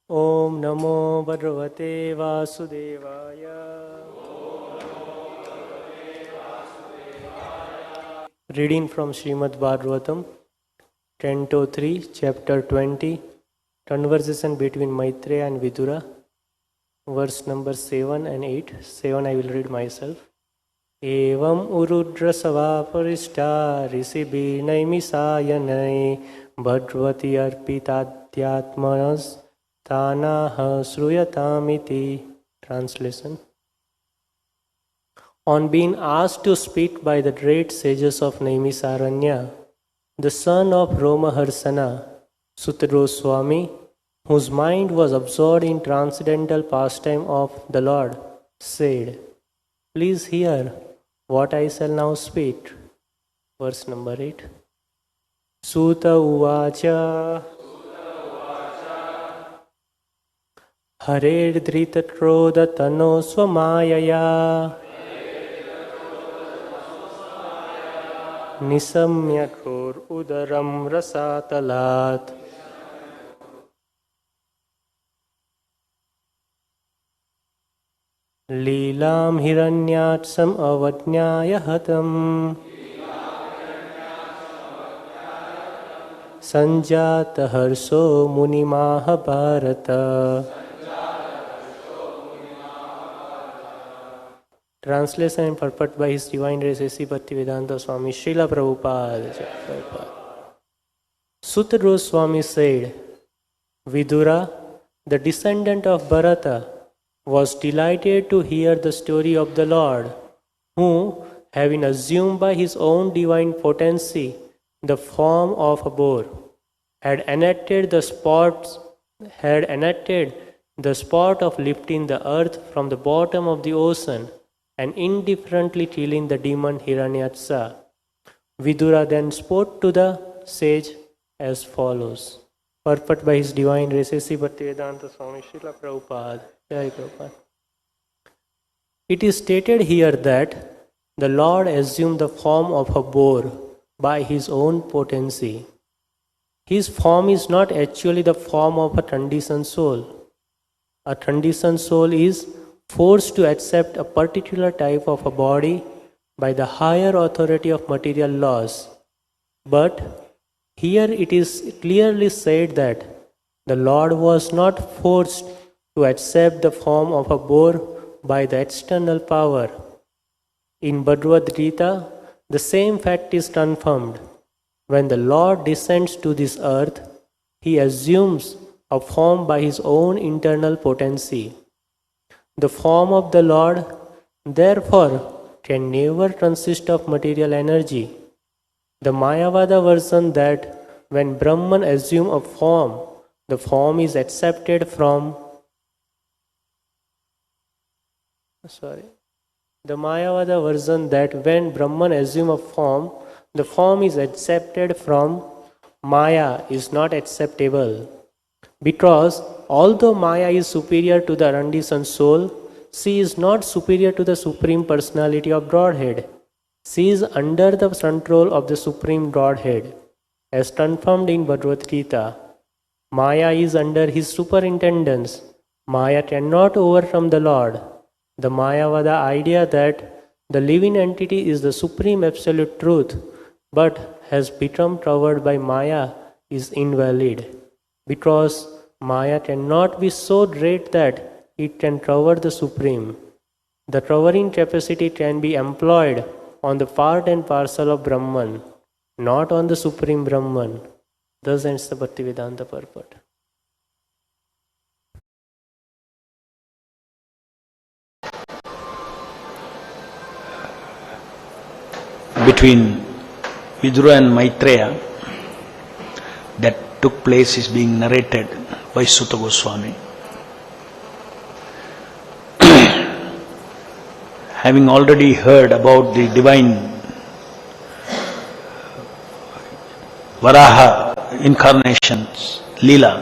Om Namo Bhagavate Vasudevaya. Reading from Srimad Bhagavatam, Canto 3, Chapter 20, Conversation between Maitreya and Vidura, verse number 7 and 8. 7 I will read myself. Evam urudra savaparishta rishibhi naimisayanai bhagavati arpitatyatmanas tanaha sruyatamiti. Translation. On being asked to speak by the great sages of Naimisaranya, the son of Romaharsana, Sutta Swami, whose mind was absorbed in transcendental pastime of the Lord, said, "Please hear what I shall now speak." Verse number 8. Sutta uvacha Harer drita krodha tano swamayaya Nisamya kor udaram rasatalat. Leelam hiranyatsam avajnaya hatam Sanjata harso munimaha bharata. Translation and purport by His Divine Grace A.C. Bhaktivedanta Swami Srila Prabhupada. Sutta Swami said, Vidura, the descendant of Bharata, was delighted to hear the story of the Lord, who, having assumed by his own divine potency the form of a boar, had enacted the sport of lifting the earth from the bottom of the ocean and indifferently killing the demon Hiranyaksha. Vidura then spoke to the sage as follows. Purport by His Divine Grace A.C. Bhaktivedanta Swami Srila Prabhupada. Jai Prabhupada. It is stated here that the Lord assumed the form of a boar by His own potency. His form is not actually the form of a conditioned soul. A conditioned soul is forced to accept a particular type of a body by the higher authority of material laws. But here it is clearly said that the Lord was not forced to accept the form of a boar by the external power. In Bhagavad Gita, the same fact is confirmed. When the Lord descends to this earth, He assumes a form by His own internal potency. The form of the Lord, therefore, can never consist of material energy. The Mayavada version that when Brahman assumes a form, the form is accepted from The Mayavada version that when Brahman assumes a form, the form is accepted from Maya is not acceptable. Because although Maya is superior to the conditioned soul, she is not superior to the Supreme Personality of Godhead. She is under the control of the Supreme Godhead. As confirmed in Bhagavad Gita, Maya is under His superintendence. Maya cannot overcome the Lord. The Mayavada idea that the living entity is the supreme absolute truth but has become covered by Maya is invalid, because Maya cannot be so great that it can cover the Supreme. The covering capacity can be employed on the part and parcel of Brahman, not on the Supreme Brahman. Thus ends the Bhaktivedanta purport. Between Vidura and Maitreya that took place is being narrated by Sutta Goswami. Having already heard about the divine Varaha incarnations, Leela,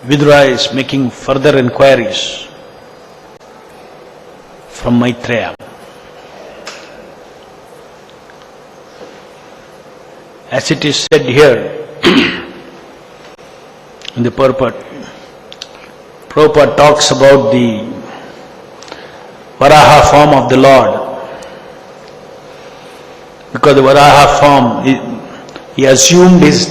Vidura is making further inquiries from Maitreya. As it is said here, in the purport, Prabhupada talks about the Varaha form of the Lord. Because the Varaha form, he assumed his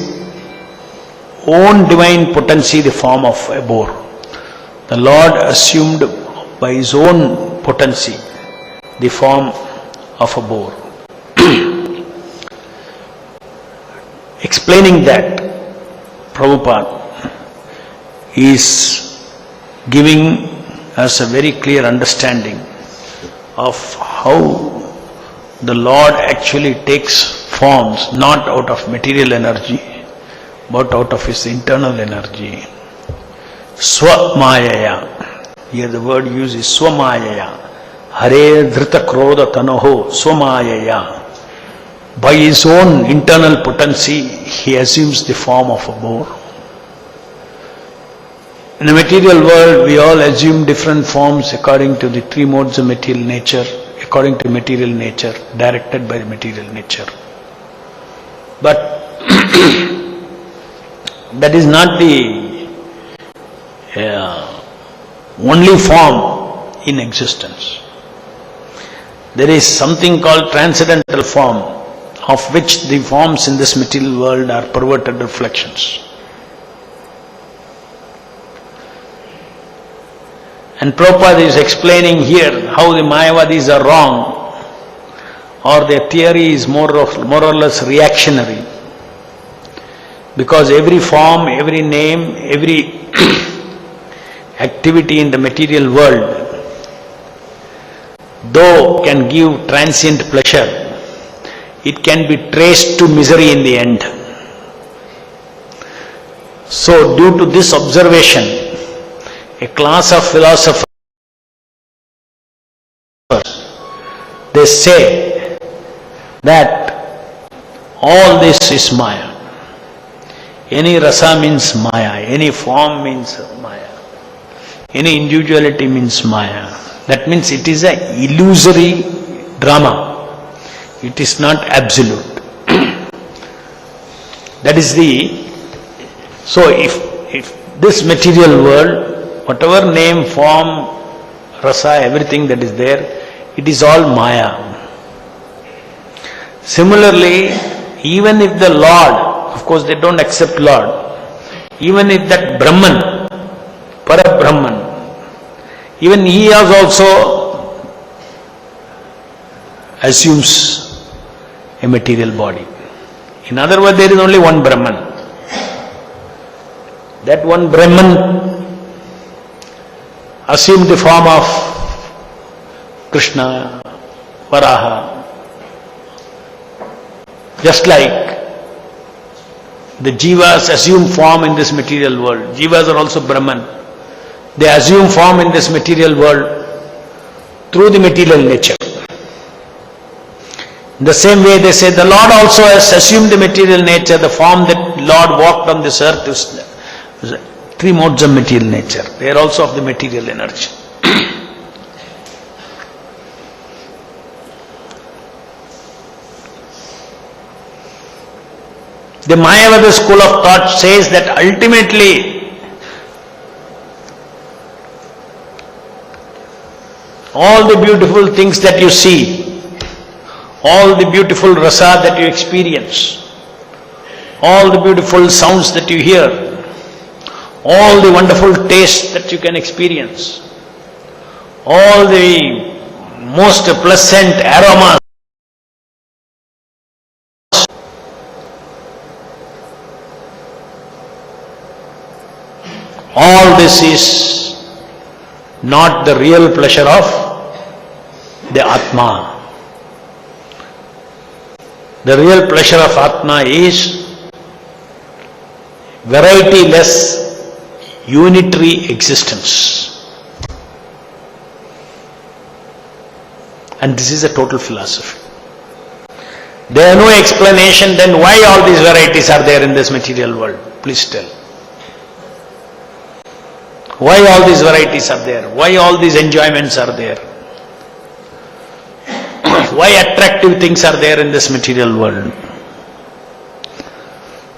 own divine potency, the form of a boar. The Lord assumed by his own potency the form of a boar. Explaining that, Prabhupada is giving us a very clear understanding of how the Lord actually takes forms not out of material energy but out of his internal energy. Swamayaya. Here the word used is Swamayaya. Hare dhrita krodha tanoho Swamayaya. By his own internal potency, he assumes the form of a boar. In the material world, we all assume different forms according to the three modes of material nature, according to material nature, directed by the material nature. But that is not the only form in existence. There is something called transcendental form, of which the forms in this material world are perverted reflections. And Prabhupada is explaining here how the Mayavadis are wrong, or their theory is more or less reactionary. Because every form, every name, every activity in the material world, though can give transient pleasure, it can be traced to misery in the end. So, due to this observation, a class of philosophers, they say that all this is Maya. Any rasa means Maya, any form means Maya, any individuality means Maya. That means it is an illusory drama. It is not absolute. That is so if this material world, whatever name, form, rasa, everything that is there, it is all Maya. Similarly, even if the Lord, of course they don't accept Lord, even if that Brahman, Para-Brahman, even he has also assumes a material body. In other words, there is only one Brahman. That one Brahman assumed the form of Krishna, Varaha. Just like the Jivas assume form in this material world. Jivas are also Brahman. They assume form in this material world through the material nature. In the same way they say the Lord also has assumed the material nature, the form that Lord walked on this earth is three modes of material nature. They are also of the material energy. The Mayavada school of thought says that ultimately all the beautiful things that you see, all the beautiful rasa that you experience, all the beautiful sounds that you hear, all the wonderful taste that you can experience, all the most pleasant aromas, all this is not the real pleasure of the Atma. The real pleasure of Atma is variety-less, unitary existence. And this is a total philosophy. There are no explanation, then why all these varieties are there in this material world? Please tell. Why all these varieties are there? Why all these enjoyments are there? Why attractive things are there in this material world?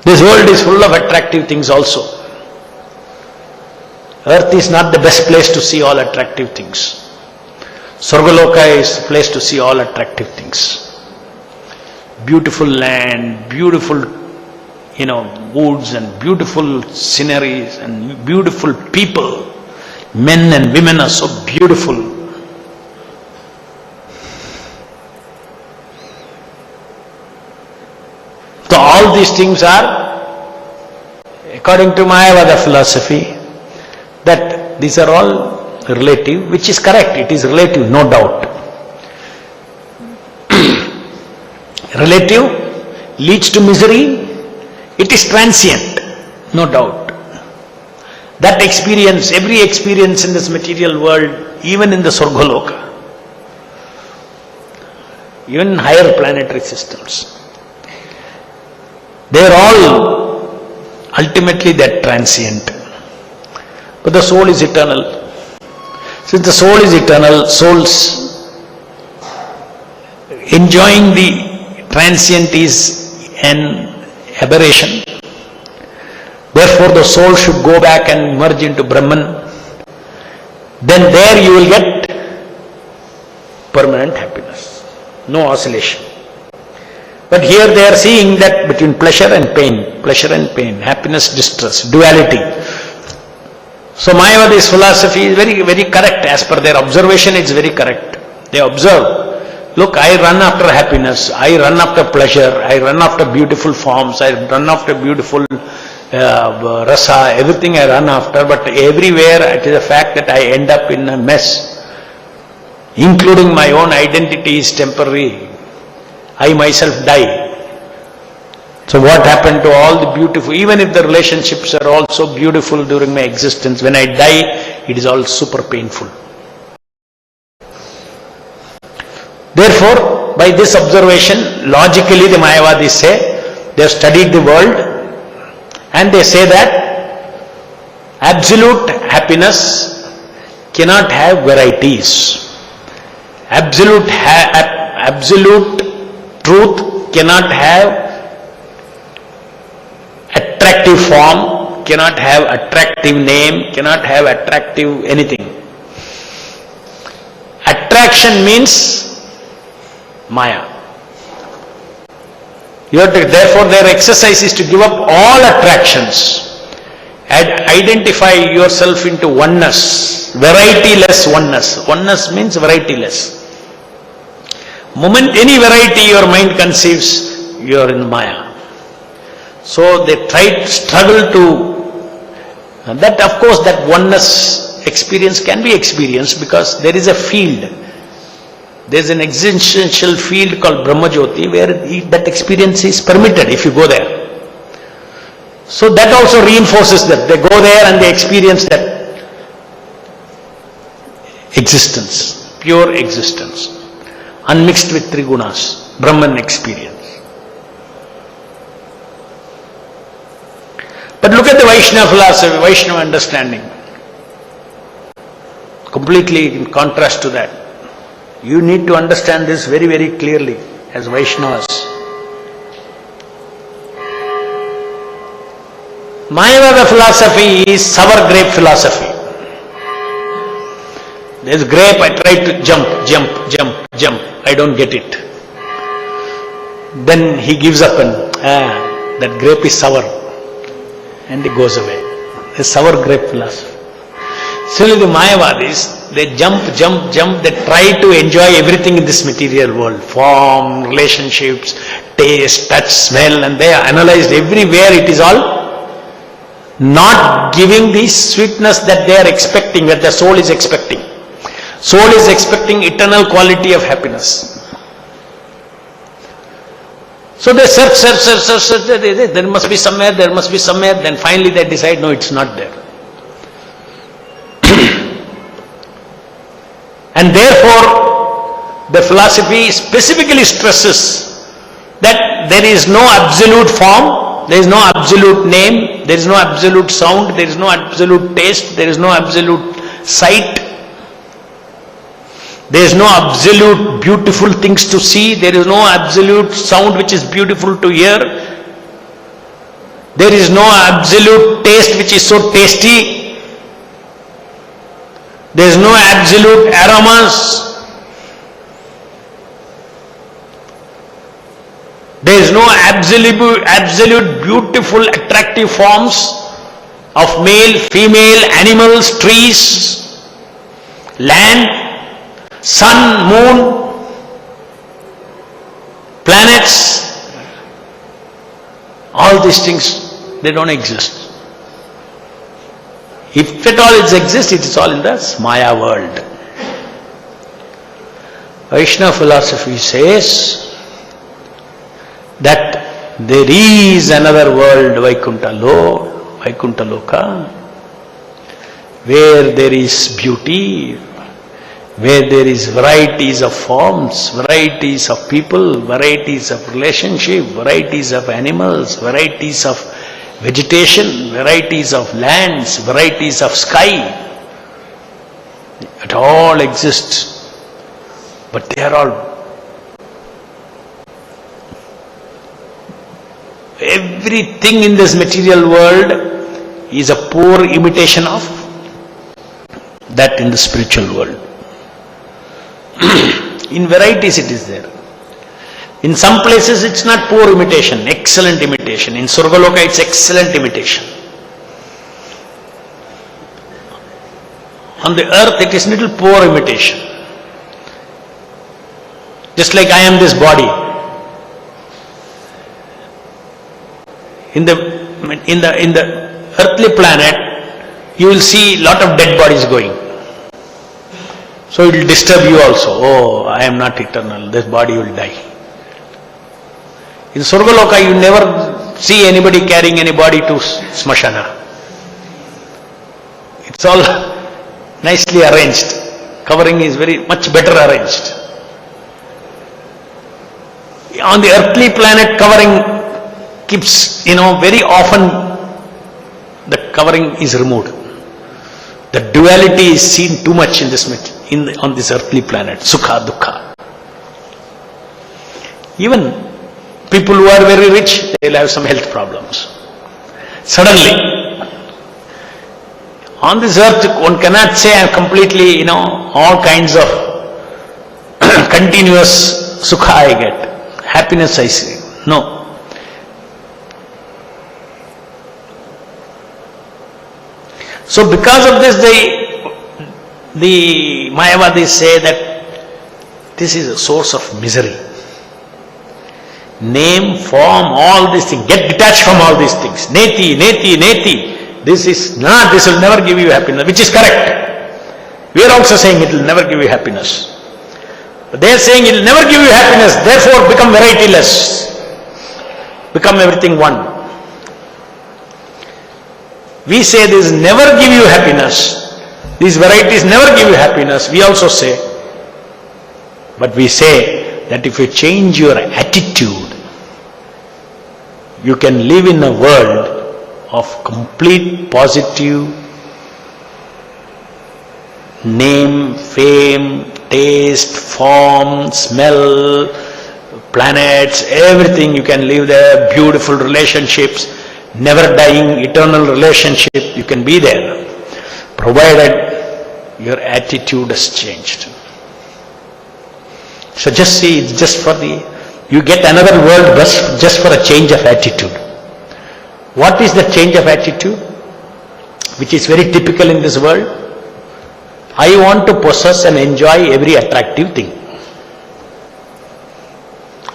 This world is full of attractive things also. Earth is not the best place to see all attractive things. Swargaloka is the place to see all attractive things. Beautiful land, beautiful, woods and beautiful sceneries and beautiful people. Men and women are so beautiful. So all these things are, according to Mayavada philosophy, that these are all relative, which is correct. It is relative, no doubt. Relative leads to misery. It is transient, no doubt. That experience, every experience in this material world, even in the Swargaloka, even in higher planetary systems, they are all ultimately that transient. But the soul is eternal. Since the soul is eternal, souls enjoying the transient is an aberration. Therefore the soul should go back and merge into Brahman. Then there you will get permanent happiness. No oscillation. But here they are seeing that between pleasure and pain, happiness, distress, duality. So Mayavadi's philosophy is very, very correct. As per their observation, it's very correct. They observe, look, I run after happiness, I run after pleasure, I run after beautiful forms, I run after beautiful rasa, everything I run after, but everywhere it is a fact that I end up in a mess. Including my own identity is temporary. I myself die. So what happened to all the beautiful, even if the relationships are all so beautiful during my existence, when I die, it is all super painful. Therefore, by this observation, logically the Mayavadis say, they have studied the world and they say that absolute happiness cannot have varieties. Absolute truth cannot have attractive form, cannot have attractive name, cannot have attractive anything. Attraction means Maya. Therefore their exercise is to give up all attractions and identify yourself into oneness, variety-less oneness. Oneness means variety-less. Moment any variety your mind conceives, you are in Maya. So they struggle to, that of course that oneness experience can be experienced because there is a field. There is an existential field called Brahmajyoti where that experience is permitted if you go there. So that also reinforces that. They go there and they experience that existence, pure existence, unmixed with three gunas, Brahman experience. But look at the Vaishnava philosophy, Vaishnava understanding. Completely in contrast to that. You need to understand this very, very clearly as Vaishnavas. Mayavada philosophy is sour grape philosophy. There is grape, I try to jump. I don't get it. Then he gives up and, that grape is sour. And it goes away. The sour grape philosophy. Similarly, the Mayavadis, they jump, they try to enjoy everything in this material world. Form, relationships, taste, touch, smell, and they are analyzed everywhere. It is all not giving the sweetness that they are expecting, that the soul is expecting. Soul is expecting eternal quality of happiness. So they search, there must be somewhere, then finally they decide, no, it's not there. And therefore, the philosophy specifically stresses that there is no absolute form, there is no absolute name, there is no absolute sound, there is no absolute taste, there is no absolute sight, there is no absolute beautiful things to see, there is no absolute sound which is beautiful to hear, there is no absolute taste which is so tasty. There is no absolute aromas. There is no absolute beautiful attractive forms of male, female, animals, trees, land, sun, moon, planets. All these things, they don't exist. If at all it exists, it is all in the Maya world. Vaishnava philosophy says that there is another world, Vaikuntha Loka, where there is beauty, where there is varieties of forms, varieties of people, varieties of relationship, varieties of animals, varieties of vegetation, varieties of lands, varieties of sky. It all exists, but they are all, everything in this material world is a poor imitation of that in the spiritual world. In varieties it is there. In some places it's not poor imitation, excellent imitation. In Surgaloka it's excellent imitation. On the earth it is little poor imitation. Just like I am this body. In the earthly planet, you will see lot of dead bodies going. So it will disturb you also. Oh, I am not eternal, this body will die. In Surgaloka, you never see anybody carrying any body to Smashana. It's all nicely arranged. Covering is very much better arranged. On the earthly planet, covering keeps, very often the covering is removed. The duality is seen too much in this on this earthly planet, sukha, dukkha. Even people who are very rich, they will have some health problems. Suddenly, on this earth, one cannot say I am completely, all kinds of continuous sukha I get, happiness I see. No. So because of this, the Mayavadis say that this is a source of misery. Name, form, all these things. Get detached from all these things. Neti, neti, neti. This will never give you happiness, which is correct. We are also saying it will never give you happiness. But they are saying it will never give you happiness, therefore become varietyless. Become everything one. We say this never give you happiness. These varieties never give you happiness. We also say. But we say that if you change your attitude, you can live in a world of complete positive name, fame, taste, form, smell, planets, everything you can live there, beautiful relationships, never dying, eternal relationship, you can be there, provided your attitude has changed. So just see, it's just for you get another world just for a change of attitude. What is the change of attitude? Which is very typical in this world. I want to possess and enjoy every attractive thing.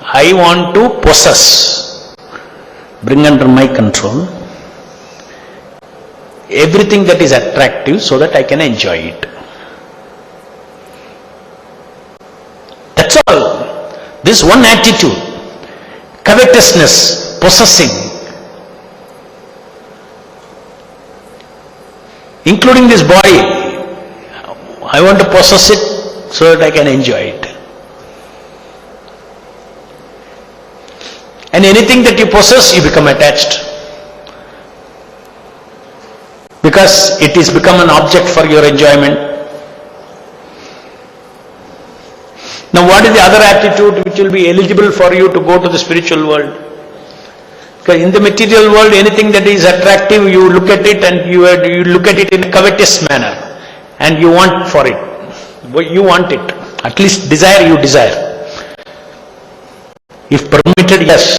I want to possess, bring under my control everything that is attractive so that I can enjoy it. That's all. This one attitude, covetousness, possessing, including this body, I want to possess it so that I can enjoy it. And anything that you possess, you become attached. Because it is become an object for your enjoyment. Now what is the other attitude which will be eligible for you to go to the spiritual world? Because in the material world, anything that is attractive, you look at it and you look at it in a covetous manner. and you want for it. You want it. At least desire, you desire. If permitted, yes.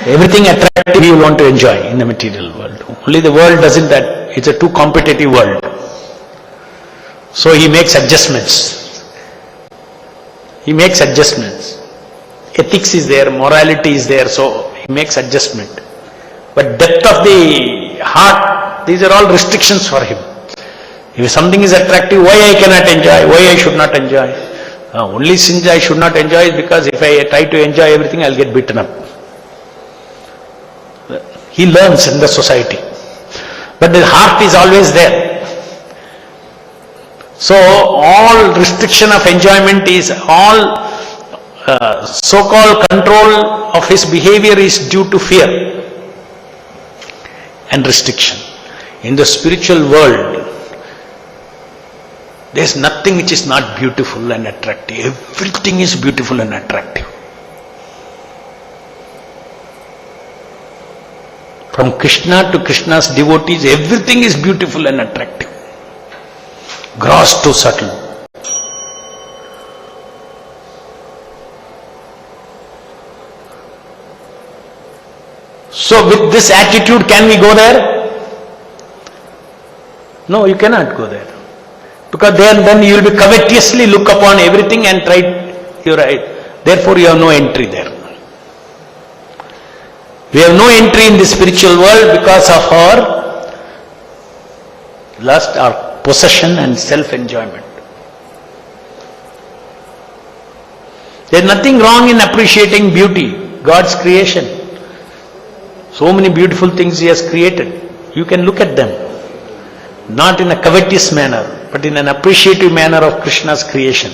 Everything attractive you want to enjoy in the material world. Only the world doesn't that. It's a too competitive world. So he makes adjustments. He makes adjustments. Ethics is there, morality is there, so he makes adjustment. But depth of the heart, these are all restrictions for him. If something is attractive, why I cannot enjoy, why I should not enjoy? Only since I should not enjoy is because if I try to enjoy everything, I'll get beaten up. He learns in the society. But the heart is always there. So all restriction of enjoyment is all so-called control of his behavior is due to fear and restriction. In the spiritual world, there is nothing which is not beautiful and attractive. Everything is beautiful and attractive. From Krishna to Krishna's devotees, everything is beautiful and attractive. Gross to subtle. So with this attitude, can we go there? No, you cannot go there. Because then you will be covetously look upon everything and try your right. Therefore you have no entry there. We have no entry in the spiritual world because of our lust, our possession and self-enjoyment. There is nothing wrong in appreciating beauty, God's creation. So many beautiful things He has created. You can look at them. Not in a covetous manner, but in an appreciative manner of Krishna's creation.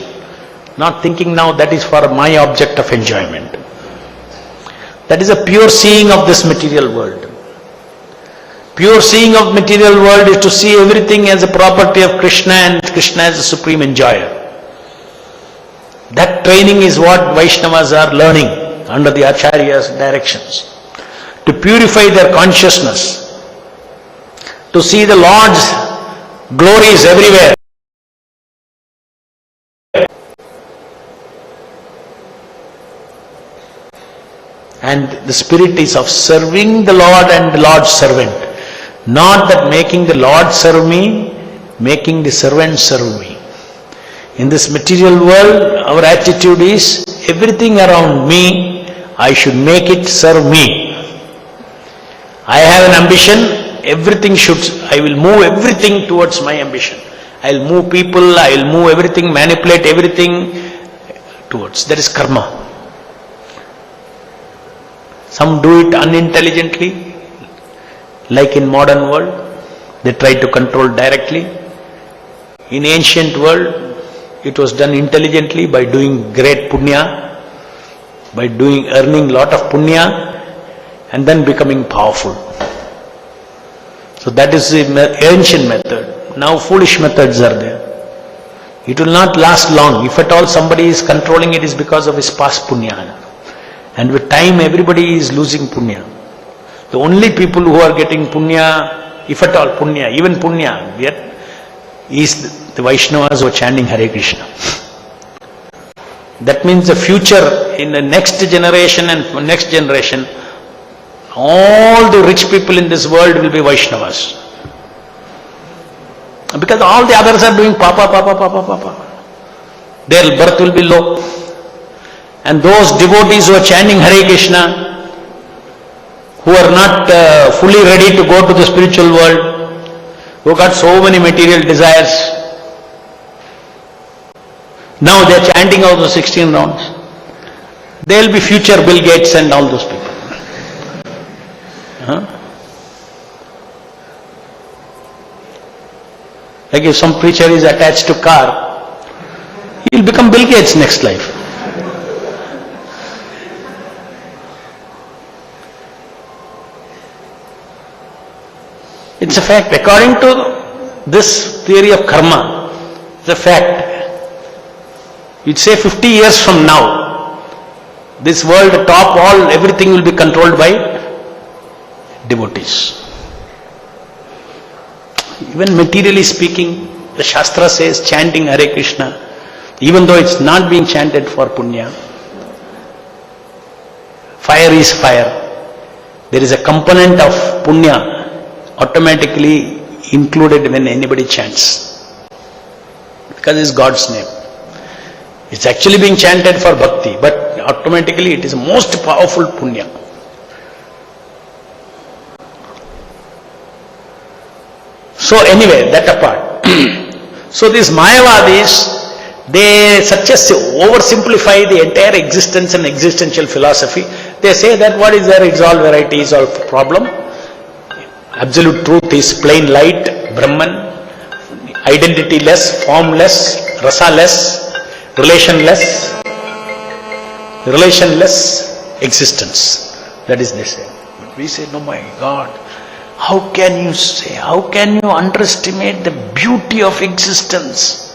Not thinking now that is for my object of enjoyment. That is a pure seeing of this material world. Pure seeing of material world is to see everything as a property of Krishna and Krishna as the supreme enjoyer. That training is what Vaishnavas are learning under the Acharya's directions. To purify their consciousness, to see the Lord's glories everywhere. And the spirit is of serving the Lord and the Lord's servant. Not that making the Lord serve me, making the servant serve me. In this material world, our attitude is, everything around me, I should make it serve me. I have an ambition, everything should, I will move everything towards my ambition. I will move people, I will move everything, manipulate everything towards. That is karma. Some do it unintelligently, like in modern world, they try to control directly. In ancient world, it was done intelligently by doing great punya, by earning lot of punya, and then becoming powerful. So that is the ancient method. Now foolish methods are there. It will not last long. If at all somebody is controlling it, is because of his past punya. And with time everybody is losing punya. The only people who are getting punya, if at all punya, even punya, yet is the Vaishnavas who are chanting Hare Krishna. That means the future in the next generation and next generation, all the rich people in this world will be Vaishnavas. Because all the others are doing papa. Their birth will be low. And those devotees who are chanting Hare Krishna, who are not fully ready to go to the spiritual world, who got so many material desires, now they are chanting all those 16 rounds. They will be future Bill Gates and all those people. Like if some preacher is attached to car, he will become Bill Gates next life. It's a fact. According to this theory of karma, it's a fact. You'd say 50 years from now, this world, top, all, everything will be controlled by devotees. Even materially speaking, the Shastra says chanting Hare Krishna, even though it's not being chanted for punya. Fire is fire. There is a component of punya automatically included when anybody chants. Because it's God's name. It's actually being chanted for bhakti, but automatically it is most powerful punya. So anyway, that apart. So these Mayavadis, they oversimplify the entire existence and existential philosophy. They say that what is there? It's all variety, is all problem. Absolute truth is plain light, Brahman, identity-less, formless, rasa-less, relationless existence. That is they say. But we say, no, my God, how can you say, how can you underestimate the beauty of existence?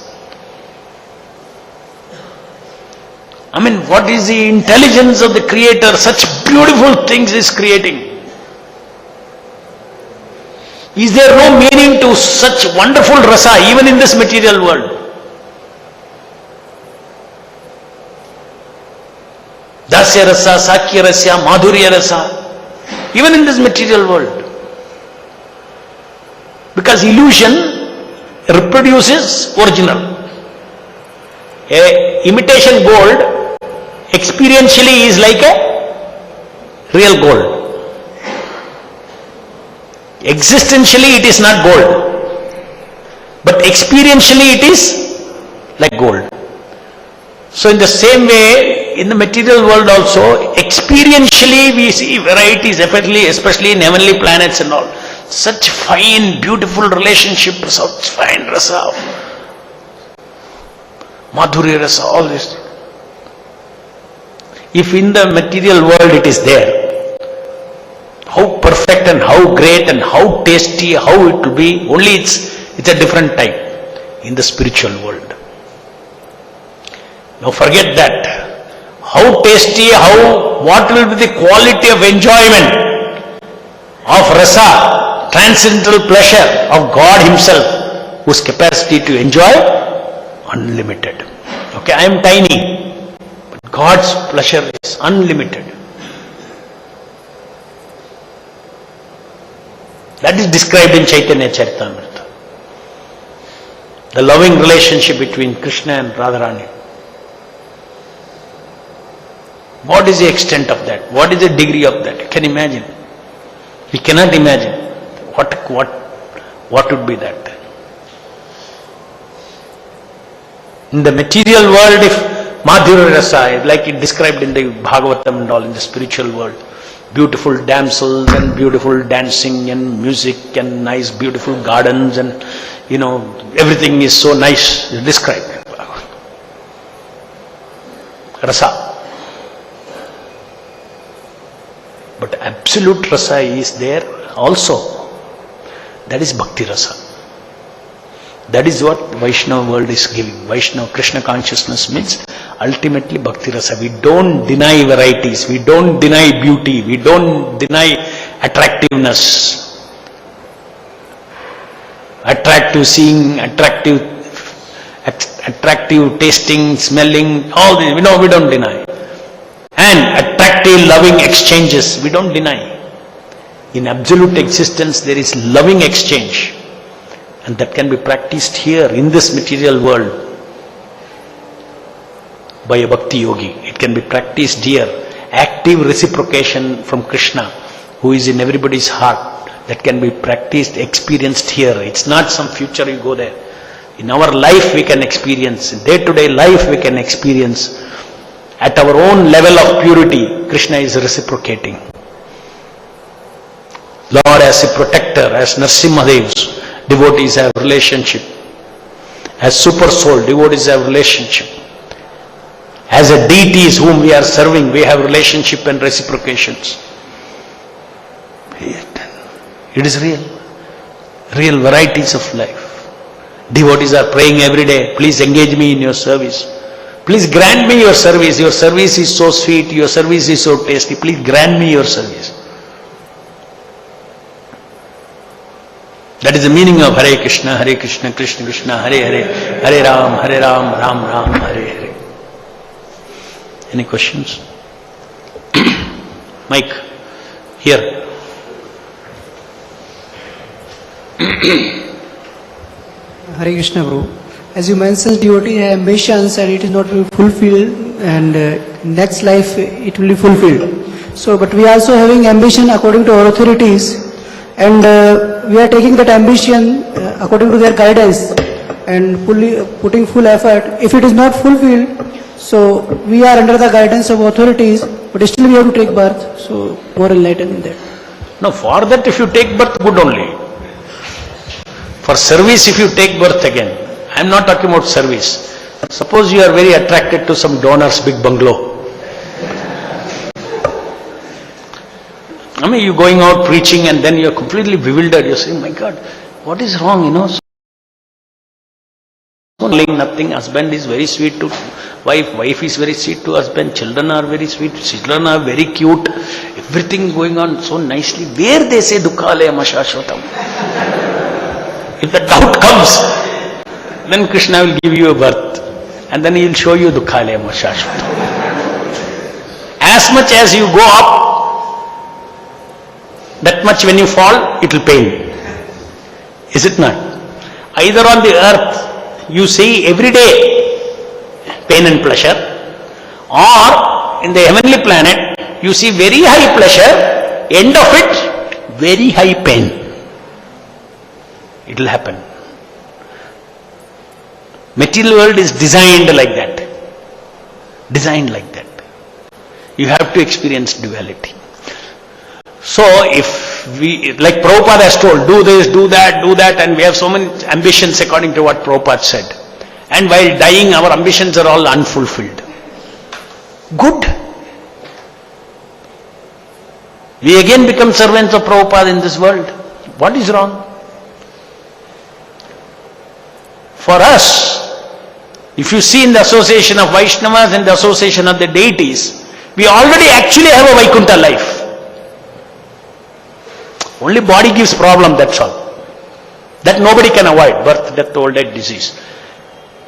I mean, what is the intelligence of the Creator? Such beautiful things is creating. Is there no meaning to such wonderful rasa even in this material world? Dasya rasa, Sakya rasa, Madhurya rasa, even in this material world. Because illusion reproduces original. A imitation gold experientially is like a real gold. Existentially it is not gold, but experientially it is like gold. So in the same way, in the material world also, experientially we see varieties, especially in heavenly planets and all. Such fine, beautiful relationships, such fine rasa, Madhurya rasa, all this. If in the material world it is there, how perfect and how great and how tasty, how it will be, only it's a different type in the spiritual world. Now forget that. How tasty, what will be the quality of enjoyment of rasa, transcendental pleasure of God Himself, whose capacity to enjoy unlimited. Okay, I am tiny, but God's pleasure is unlimited. That is described in Chaitanya Charitamrita. The loving relationship between Krishna and Radharani. What is the extent of that? What is the degree of that? You can imagine. We cannot imagine. What would be that? In the material world, if Madhurya Rasa, like it described in the Bhagavatam and all, in the spiritual world, beautiful damsels and beautiful dancing and music and nice beautiful gardens and everything is so nice described. Rasa. But absolute rasa is there also. That is bhakti rasa. That is what Vaishnava world is giving. Vaishnava Krishna consciousness means ultimately bhakti rasa. We don't deny varieties. We don't deny beauty. We don't deny attractiveness. Attractive seeing, attractive tasting, smelling, all this. We don't deny. And attractive loving exchanges, we don't deny. In absolute existence there is loving exchange, and that can be practiced here in this material world by a bhakti yogi. It can be practiced here. Active reciprocation from Krishna, who is in everybody's heart, that can be practiced, experienced here. It's not some future you go there. In our life we can experience, in day-to-day life we can experience. At our own level of purity, Krishna is reciprocating. Lord as a protector, as Nrsimhadev's devotees have relationship. As super soul, devotees have relationship. As a deities whom we are serving, we have relationship and reciprocations. It is real. Real varieties of life. Devotees are praying every day, please engage me in your service. Please grant me your service. Your service is so sweet. Your service is so tasty. Please grant me your service. That is the meaning of Hare Krishna, Krishna Krishna, Hare Hare, Hare Ram, Ram Ram, Hare Hare. Any questions? Mike, here. Hare Krishna, Prabhu. As you mentioned, devotee have ambitions and it is not fulfilled, and next life it will be fulfilled. So, but we are also having ambition according to our authorities, and we are taking that ambition according to their guidance and putting full effort. If it is not fulfilled, so we are under the guidance of authorities, but still we have to take birth. So, more enlightened in that. No, for that if you take birth, good only. For service, if you take birth again, I am not talking about service. Suppose you are very attracted to some donor's big bungalow. I mean, you are going out preaching and then you are completely bewildered. You are saying, my God, what is wrong, you know? Nothing. Husband is very sweet to wife. Wife is very sweet to husband. Children are very sweet. Children are very cute. Everything going on so nicely. Where they say Dukhalaya Shashvatam. If the doubt comes, then Krishna will give you a birth. And then he will show you Dukhalaya Shashvatam. As much as you go up, that much when you fall, it will pain. Is it not? Either on the earth, you see every day pain and pleasure, or in the heavenly planet, you see very high pleasure, end of it, very high pain. It will happen. Material world is designed like that. Designed like that. You have to experience duality. So if we, like Prabhupada has told, do this, do that, and we have so many ambitions according to what Prabhupada said. And while dying, our ambitions are all unfulfilled. Good. We again become servants of Prabhupada in this world. What is wrong? For us, if you see in the association of Vaishnavas and the association of the deities, we already actually have a Vaikuntha life. Only body gives problem, that's all. That nobody can avoid, birth, death, old age, disease.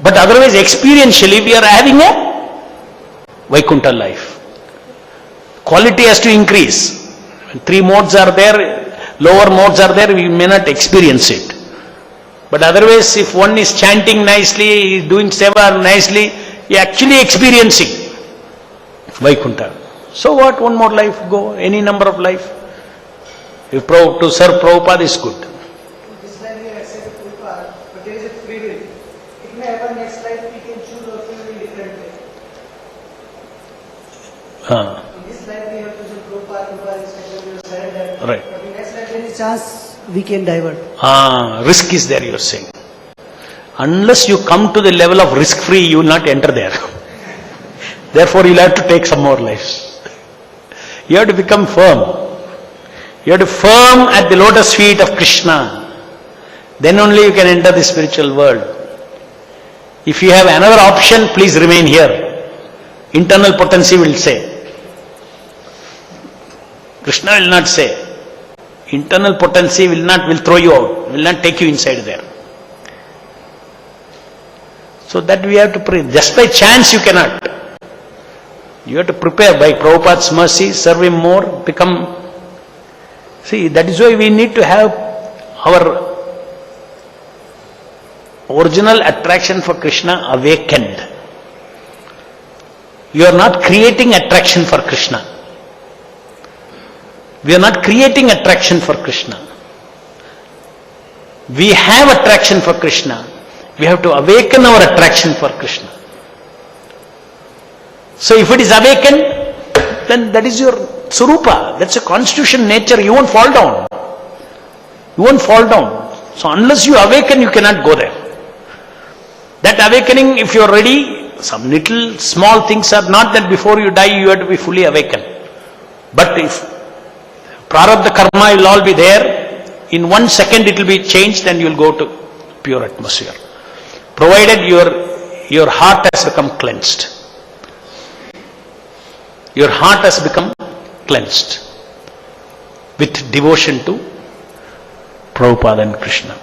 But otherwise, experientially, we are having a Vaikuntha life. Quality has to increase. When 3 modes are there, lower modes are there, we may not experience it. But otherwise, if one is chanting nicely, doing seva nicely, he is actually experiencing Vaikuntha. So what, one more life, go, any number of life. If to serve Prabhupada is good. This life we accept Prabhupada, but there is a free will. It may happen next life we can choose our free will differently. In this life we have to choose Prabhupada is surrender. Right. But in next life there is a chance we can divert. Risk is there, you are saying. Unless you come to the level of risk-free, you will not enter there. Therefore, you will have to take some more lives. You have to become firm. You have to firm at the lotus feet of Krishna. Then only you can enter the spiritual world. If you have another option, please remain here. Internal potency will say. Krishna will not say. Internal potency will throw you out, will not take you inside there. So that we have to pray. Just by chance you cannot. You have to prepare by Prabhupada's mercy, serve him more, become. See, that is why we need to have our original attraction for Krishna awakened. You are not creating attraction for Krishna. We are not creating attraction for Krishna. We have attraction for Krishna. We have to awaken our attraction for Krishna. So if it is awakened, then that is your Surupa. That's a constitution, nature. You won't fall down. You won't fall down. So unless you awaken, you cannot go there. That awakening, if you are ready, some little small things are not that before you die, you have to be fully awakened. But if Prarabdha karma will all be there, in 1 second it will be changed and you will go to pure atmosphere. Provided your heart has become cleansed. Your heart has become cleansed with devotion to Prabhupada and Krishna.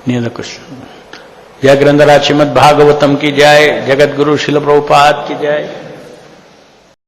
Any other question? Jai Grandhara Srimad Bhagavatam ki jai, Jagat Guru Srila Prabhupada ki jai.